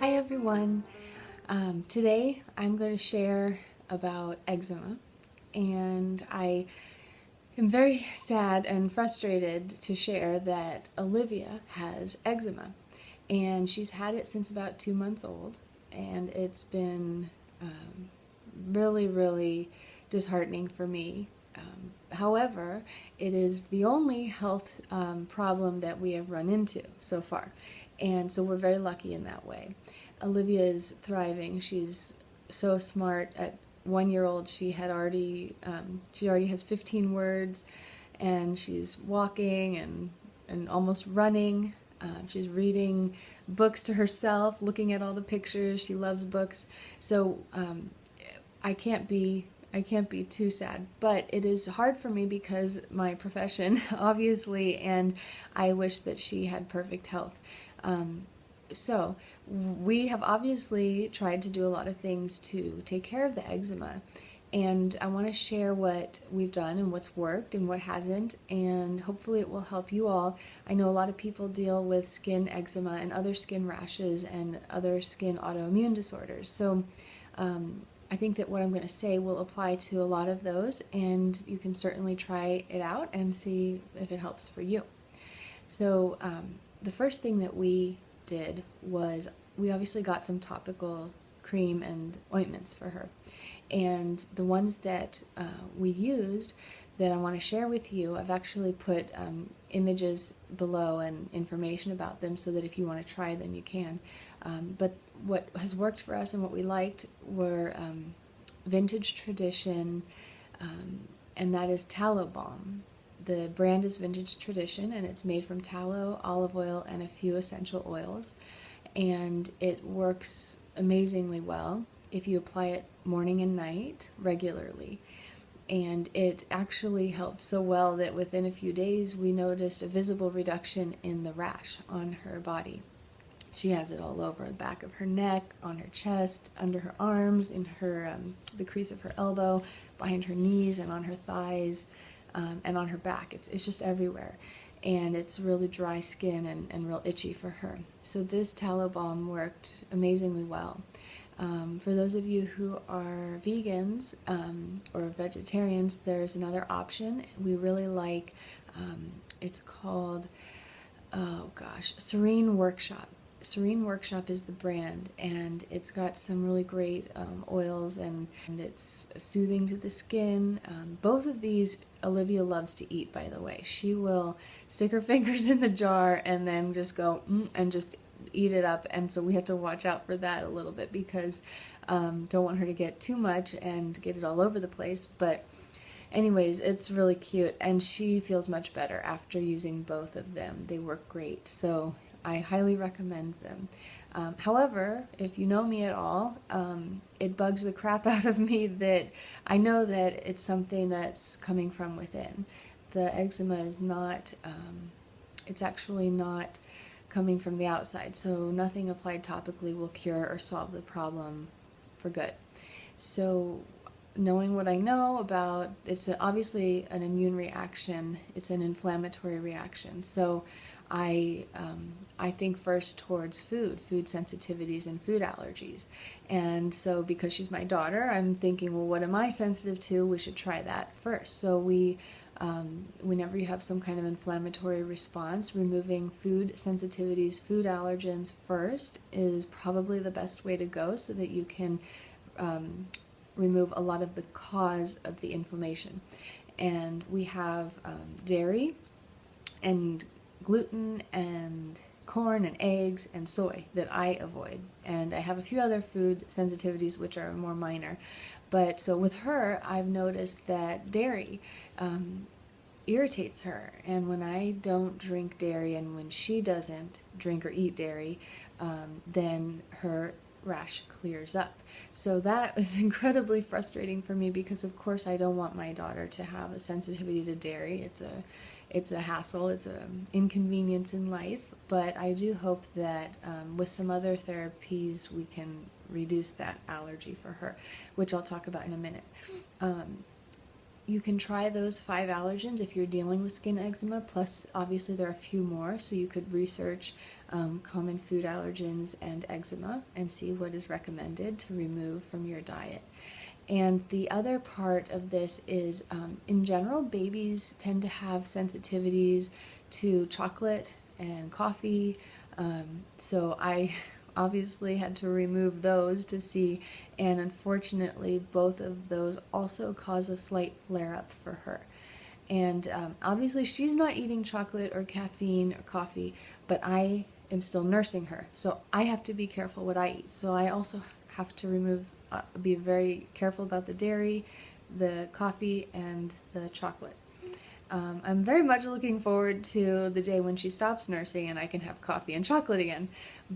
Hi everyone. Today I'm going to share about eczema, and I am very sad and frustrated to share that Olivia has eczema, and she's had it since about 2 months old, and it's been really, really disheartening for me. However, it is the only health problem that we have run into so far, and so we're very lucky in that way. Olivia is thriving. She's so smart. At 1 year old, she already has 15 words, and she's walking and almost running. She's reading books to herself, looking at all the pictures. She loves books. So I can't be too sad, but it is hard for me because my profession, obviously, and I wish that she had perfect health. So we have obviously tried to do a lot of things to take care of the eczema, and I want to share what we've done and what's worked and what hasn't, and hopefully it will help you all. I know a lot of people deal with skin eczema and other skin rashes and other skin autoimmune disorders, so I think that what I'm going to say will apply to a lot of those, and you can certainly try it out and see if it helps for you. So the first thing that we did was we obviously got some topical cream and ointments for her. And the ones that we used that I want to share with you, I've actually put images below and information about them so that if you want to try them, you can. But what has worked for us and what we liked were Vintage Tradition, and that is tallow balm. The brand is Vintage Tradition, and it's made from tallow, olive oil, and a few essential oils. And it works amazingly well if you apply it morning and night regularly. And it actually helped so well that within a few days we noticed a visible reduction in the rash on her body. She has it all over the back of her neck, on her chest, under her arms, in her the crease of her elbow, behind her knees, and on her thighs, and on her back. It's just everywhere, and it's really dry skin and real itchy for her. So this tallow balm worked amazingly well. For those of you who are vegans or vegetarians, there's another option we really like. It's called, oh gosh, Serene Workshop. Serene Workshop is the brand, and it's got some really great oils, and it's soothing to the skin. Both of these Olivia loves to eat, by the way. She will stick her fingers in the jar and then just go and just eat it up, and so we have to watch out for that a little bit because don't want her to get too much and get it all over the place. But anyways, it's really cute, and she feels much better after using both of them. They work great, so I highly recommend them. However, if you know me at all, it bugs the crap out of me that I know that it's something that's coming from within. The eczema is not, it's actually not coming from the outside, so nothing applied topically will cure or solve the problem for good. So knowing what I know about, it's obviously an immune reaction, it's an inflammatory reaction. So I think first towards food sensitivities and food allergies. And so because she's my daughter, I'm thinking, well, what am I sensitive to? We should try that first. So whenever you have some kind of inflammatory response, removing food sensitivities, food allergens first is probably the best way to go so that you can remove a lot of the cause of the inflammation. And we have dairy and gluten and corn and eggs and soy that I avoid. And I have a few other food sensitivities which are more minor. But so with her, I've noticed that dairy irritates her. And when I don't drink dairy and when she doesn't drink or eat dairy, then her rash clears up. So that is incredibly frustrating for me because of course I don't want my daughter to have a sensitivity to dairy. It's a hassle, it's an inconvenience in life, but I do hope that with some other therapies we can reduce that allergy for her, which I'll talk about in a minute. you can try those 5 allergens if you're dealing with skin eczema, plus obviously there are a few more, so you could research common food allergens and eczema and see what is recommended to remove from your diet. And the other part of this is, in general, babies tend to have sensitivities to chocolate and coffee, so I obviously had to remove those to see, and unfortunately both of those also cause a slight flare-up for her. And obviously she's not eating chocolate or caffeine or coffee, but I am still nursing her, so I have to be careful what I eat. So I also have to remove, be very careful about the dairy, the coffee, and the chocolate. I'm very much looking forward to the day when she stops nursing and I can have coffee and chocolate again.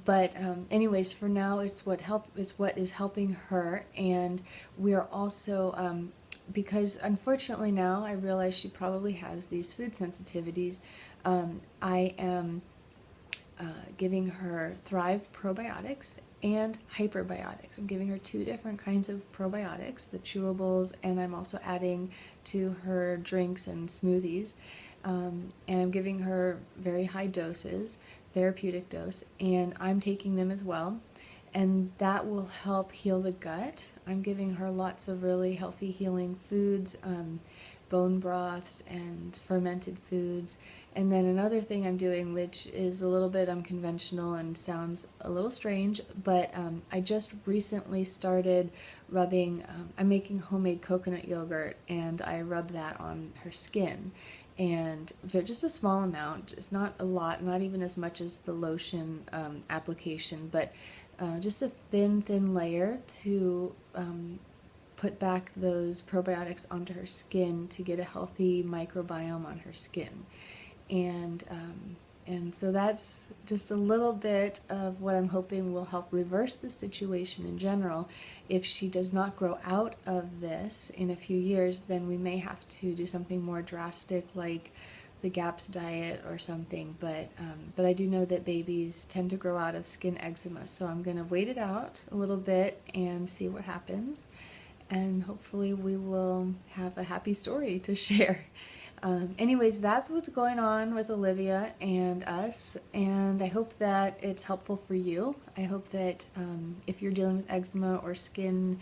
But anyways, for now, it's what is helping her, and we are also because unfortunately now I realize she probably has these food sensitivities. I am giving her Thrive probiotics and hyperbiotics. I'm giving her 2 different kinds of probiotics, the chewables, and I'm also adding to her drinks and smoothies. And I'm giving her very high doses, therapeutic dose, and I'm taking them as well. And that will help heal the gut. I'm giving her lots of really healthy healing foods, bone broths and fermented foods. And then another thing I'm doing, which is a little bit unconventional and sounds a little strange, but I just recently started rubbing, I'm making homemade coconut yogurt, and I rub that on her skin. And just a small amount, it's not a lot, not even as much as the lotion application, but just a thin layer to put back those probiotics onto her skin to get a healthy microbiome on her skin. And so that's just a little bit of what I'm hoping will help reverse the situation in general. If she does not grow out of this in a few years, then we may have to do something more drastic like the GAPS diet or something, but I do know that babies tend to grow out of skin eczema, so I'm going to wait it out a little bit and see what happens, and hopefully we will have a happy story to share. Anyways, that's what's going on with Olivia and us, and I hope that it's helpful for you. I hope that if you're dealing with eczema or skin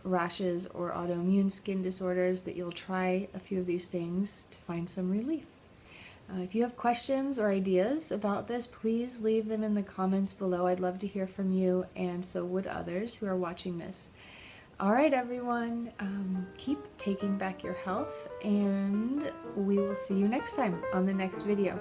rashes or autoimmune skin disorders, that you'll try a few of these things to find some relief. If you have questions or ideas about this, please leave them in the comments below. I'd love to hear from you, and so would others who are watching this. All right, everyone, keep taking back your health, and we will see you next time on the next video.